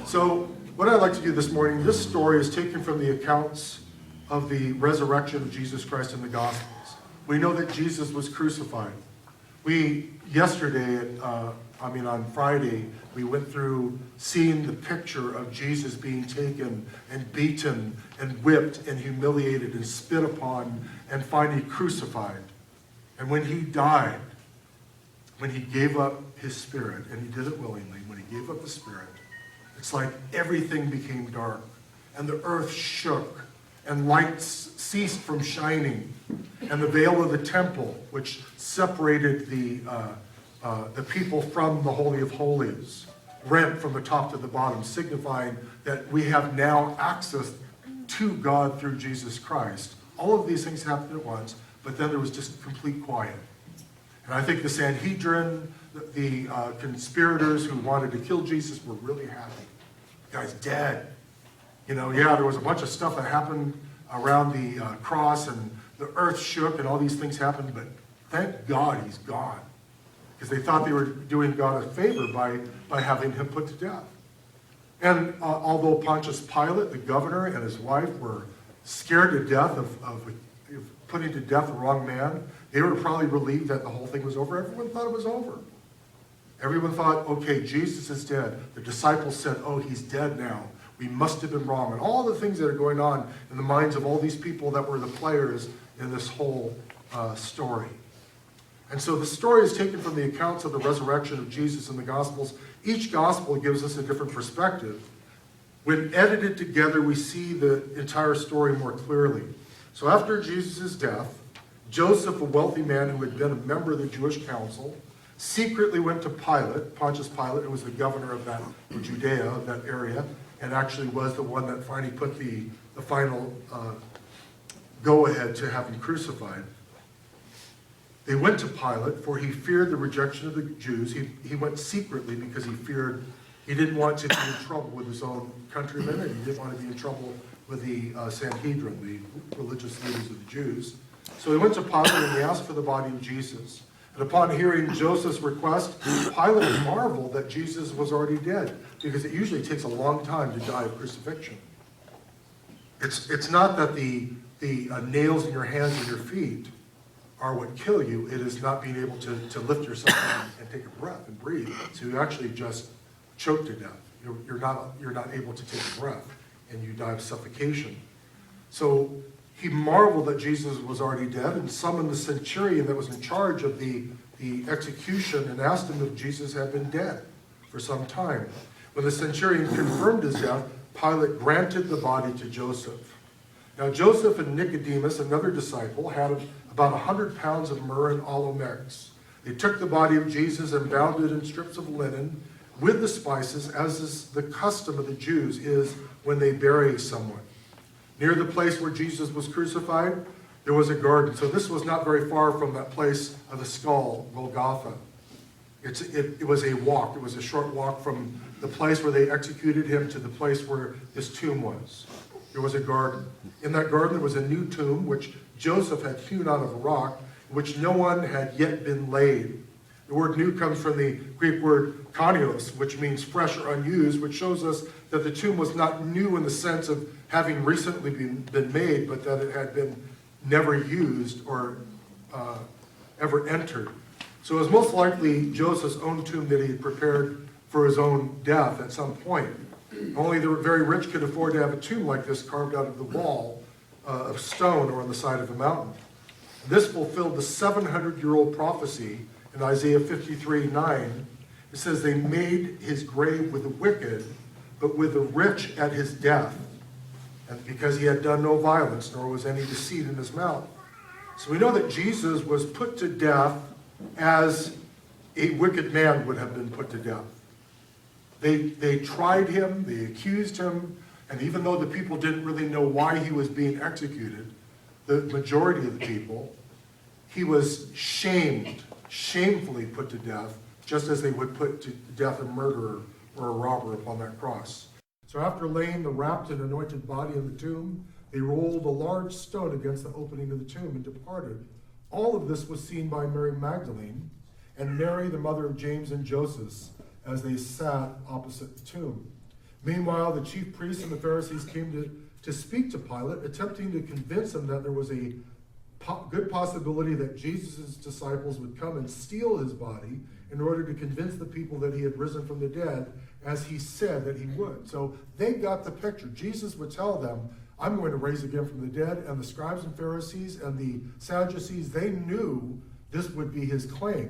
So what I'd like to do this morning, this story is taken from the accounts of the resurrection of Jesus Christ in the Gospels. We know that Jesus was crucified. On Friday, we went through seeing the picture of Jesus being taken and beaten and whipped and humiliated and spit upon and finally crucified. And when he died, when he gave up his spirit, and he did it willingly, when he gave up the spirit, it's like everything became dark and the earth shook and lights ceased from shining, and the veil of the temple, which separated the people from the Holy of Holies, rent from the top to the bottom, signifying that we have now access to God through Jesus Christ. All of these things happened at once, but then there was just complete quiet. And I think the Sanhedrin, the conspirators who wanted to kill Jesus were really happy. The guy's dead. There was a bunch of stuff that happened around the cross, and the earth shook, and all these things happened, but thank God he's gone. Because they thought they were doing God a favor by having him put to death. And although Pontius Pilate, the governor, and his wife were scared to death of putting to death the wrong man, they were probably relieved that the whole thing was over. Everyone thought it was over. Everyone thought, okay, Jesus is dead. The disciples said, oh, he's dead now. We must have been wrong. And all the things that are going on in the minds of all these people that were the players in this whole story. And so the story is taken from the accounts of the resurrection of Jesus in the Gospels. Each Gospel gives us a different perspective. When edited together, we see the entire story more clearly. So after Jesus' death, Joseph, a wealthy man who had been a member of the Jewish council, secretly went to Pilate, Pontius Pilate, who was the governor of Judea, of that area, and actually was the one that finally put the final go-ahead to have him crucified. They went to Pilate, for he feared the rejection of the Jews. He went secretly because he didn't want to be in trouble with his own countrymen, and he didn't want to be in trouble with the Sanhedrin, the religious leaders of the Jews. So he went to Pilate and he asked for the body of Jesus. And upon hearing Joseph's request, Pilate marveled that Jesus was already dead, because it usually takes a long time to die of crucifixion. It's not that the nails in your hands and your feet are what kill you. It is not being able to lift yourself and take a breath and breathe. So you actually just choke to death. You're not able to take a breath, and you die of suffocation. So he marveled that Jesus was already dead and summoned the centurion that was in charge of the execution and asked him if Jesus had been dead for some time. When the centurion confirmed his death, Pilate granted the body to Joseph. Now Joseph and Nicodemus, another disciple, had about 100 pounds of myrrh and aloe mix. They took the body of Jesus and bound it in strips of linen with the spices, as is the custom of the Jews is when they bury someone. Near the place where Jesus was crucified, there was a garden. So this was not very far from that place of the skull, Golgotha. It was a walk. It was a short walk from the place where they executed him to the place where his tomb was. There was a garden. In that garden there was a new tomb, which Joseph had hewn out of a rock, which no one had yet been laid. The word new comes from the Greek word kanios, which means fresh or unused, which shows us that the tomb was not new in the sense of having recently been made, but that it had been never used or ever entered. So it was most likely Joseph's own tomb that he had prepared for his own death at some point. Only the very rich could afford to have a tomb like this carved out of the wall of stone or on the side of a mountain. This fulfilled the 700-year-old prophecy in Isaiah 53:9. It says, they made his grave with the wicked, but with the rich at his death, and because he had done no violence, nor was any deceit in his mouth. So we know that Jesus was put to death as a wicked man would have been put to death. They tried him, they accused him, and even though the people didn't really know why he was being executed, the majority of the people, he was shamefully put to death, just as they would put to death a murderer or a robber upon that cross. So after laying the wrapped and anointed body in the tomb, they rolled a large stone against the opening of the tomb and departed. All of this was seen by Mary Magdalene and Mary, the mother of James and Joseph, as they sat opposite the tomb. Meanwhile, the chief priests and the Pharisees came to speak to Pilate, attempting to convince him that there was a good possibility that Jesus' disciples would come and steal his body in order to convince the people that he had risen from the dead, as he said that he would. So they got the picture. Jesus would tell them, I'm going to raise again from the dead. And the scribes and Pharisees and the Sadducees, they knew this would be his claim.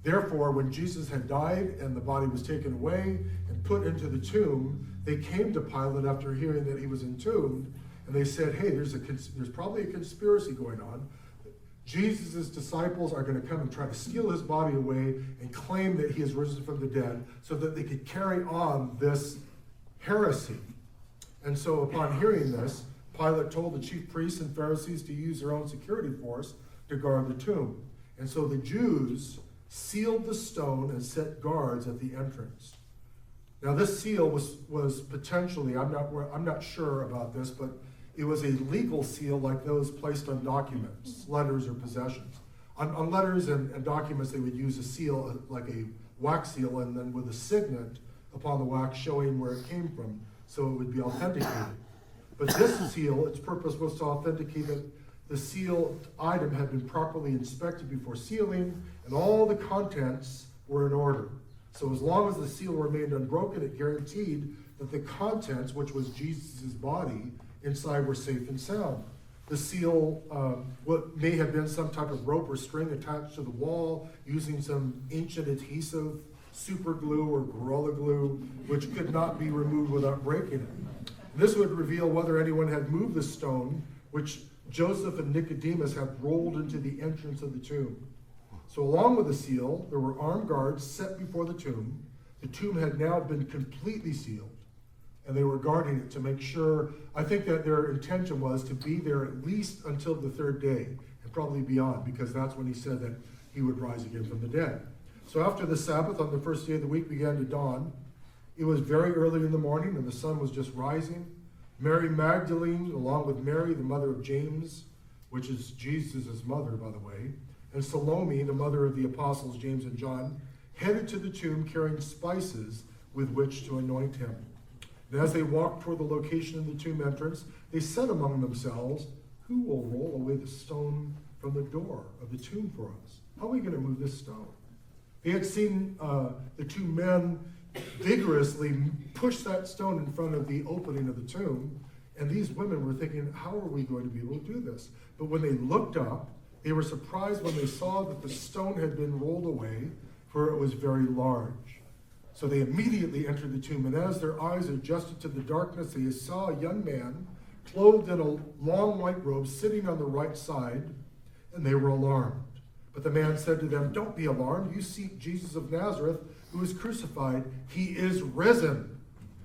Therefore, when Jesus had died and the body was taken away and put into the tomb, they came to Pilate after hearing that he was entombed, and they said, hey, there's probably a conspiracy going on. Jesus' disciples are going to come and try to steal his body away and claim that he has risen from the dead so that they could carry on this heresy. And so upon hearing this, Pilate told the chief priests and Pharisees to use their own security force to guard the tomb. And so the Jews sealed the stone and set guards at the entrance. Now this seal was potentially, I'm not sure about this, but it was a legal seal like those placed on documents, letters or possessions. On letters and documents, they would use a seal, like a wax seal, and then with a signet upon the wax showing where it came from, so it would be authenticated. But this seal, its purpose was to authenticate that the sealed item had been properly inspected before sealing, and all the contents were in order. So as long as the seal remained unbroken, it guaranteed that the contents, which was Jesus' body, inside were safe and sound. The seal, what may have been some type of rope or string attached to the wall using some ancient adhesive, super glue or Gorilla Glue, which could not be removed without breaking it. This would reveal whether anyone had moved the stone, which Joseph and Nicodemus had rolled into the entrance of the tomb. So along with the seal, there were armed guards set before the tomb. The tomb had now been completely sealed, and they were guarding it to make sure. I think that their intention was to be there at least until the third day, and probably beyond, because that's when he said that he would rise again from the dead. So after the Sabbath, on the first day of the week, began to dawn. It was very early in the morning, and the sun was just rising. Mary Magdalene, along with Mary, the mother of James, which is Jesus' mother, by the way, and Salome, the mother of the apostles James and John, headed to the tomb carrying spices with which to anoint him. And as they walked toward the location of the tomb entrance, they said among themselves, who will roll away the stone from the door of the tomb for us? How are we going to move this stone? They had seen the two men vigorously push that stone in front of the opening of the tomb, and these women were thinking, how are we going to be able to do this? But when they looked up, they were surprised when they saw that the stone had been rolled away, for it was very large. So they immediately entered the tomb, and as their eyes adjusted to the darkness, they saw a young man clothed in a long white robe sitting on the right side, and they were alarmed. But the man said to them, don't be alarmed. You seek Jesus of Nazareth, who was crucified. He is risen.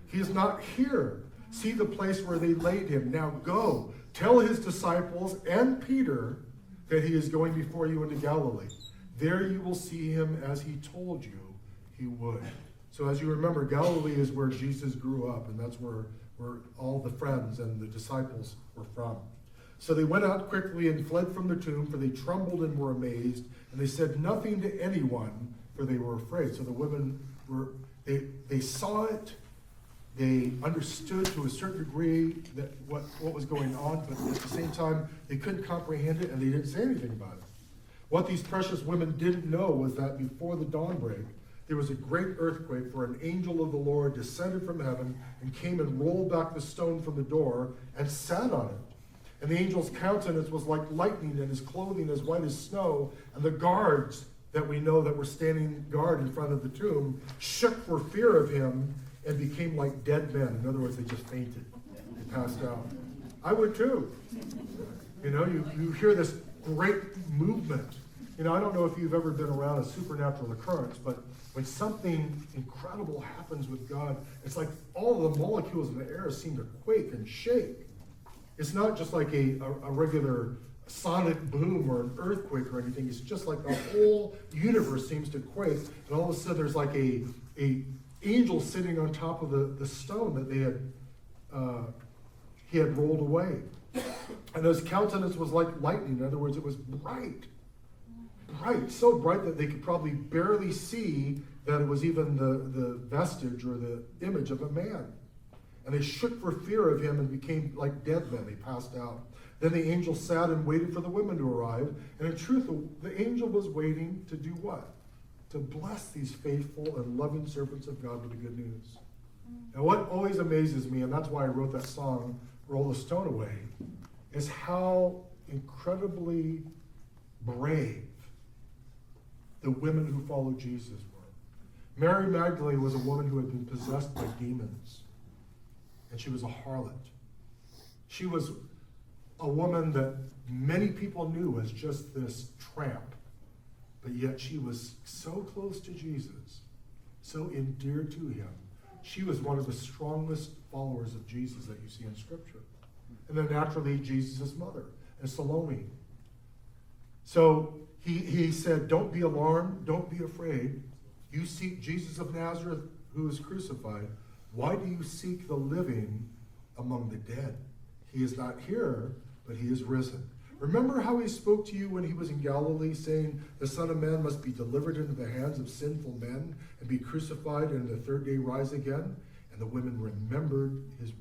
He is not here. See the place where they laid him. Now go, tell his disciples and Peter that he is going before you into Galilee. There you will see him as he told you he would. So as you remember, Galilee is where Jesus grew up, and that's where all the friends and the disciples were from. So they went out quickly and fled from the tomb, for they trembled and were amazed, and they said nothing to anyone, for they were afraid. So the women they saw it, they understood to a certain degree that what was going on, but at the same time, they couldn't comprehend it, and they didn't say anything about it. What these precious women didn't know was that before the dawnbreak, there was a great earthquake, for an angel of the Lord descended from heaven and came and rolled back the stone from the door and sat on it. And the angel's countenance was like lightning, and his clothing as white as snow. And the guards that we know that were standing guard in front of the tomb shook for fear of him and became like dead men. In other words, they just fainted. They passed out. I would too. You know, you hear this great movement. You know, I don't know if you've ever been around a supernatural occurrence, but when something incredible happens with God, it's like all the molecules in the air seem to quake and shake. It's not just like a regular sonic boom or an earthquake or anything. It's just like the whole universe seems to quake, and all of a sudden there's like a angel sitting on top of the stone that he had rolled away. And his countenance was like lightning. In other words, it was bright, so bright that they could probably barely see that it was even the vestige or the image of a man. And they shook for fear of him and became like dead men. They passed out. Then the angel sat and waited for the women to arrive. And in truth, the angel was waiting to do what? To bless these faithful and loving servants of God with the good news. And what always amazes me, and that's why I wrote that song, Roll the Stone Away, is how incredibly brave the women who followed Jesus were. Mary Magdalene was a woman who had been possessed by demons, and she was a harlot. She was a woman that many people knew as just this tramp, but yet she was so close to Jesus, so endeared to him. She was one of the strongest followers of Jesus that you see in Scripture. And then naturally, Jesus' mother, and Salome. So he said, don't be alarmed, don't be afraid. You seek Jesus of Nazareth who is crucified. Why do you seek the living among the dead? He is not here, but he is risen. Remember how he spoke to you when he was in Galilee, saying, the Son of Man must be delivered into the hands of sinful men and be crucified and the third day rise again? And the women remembered his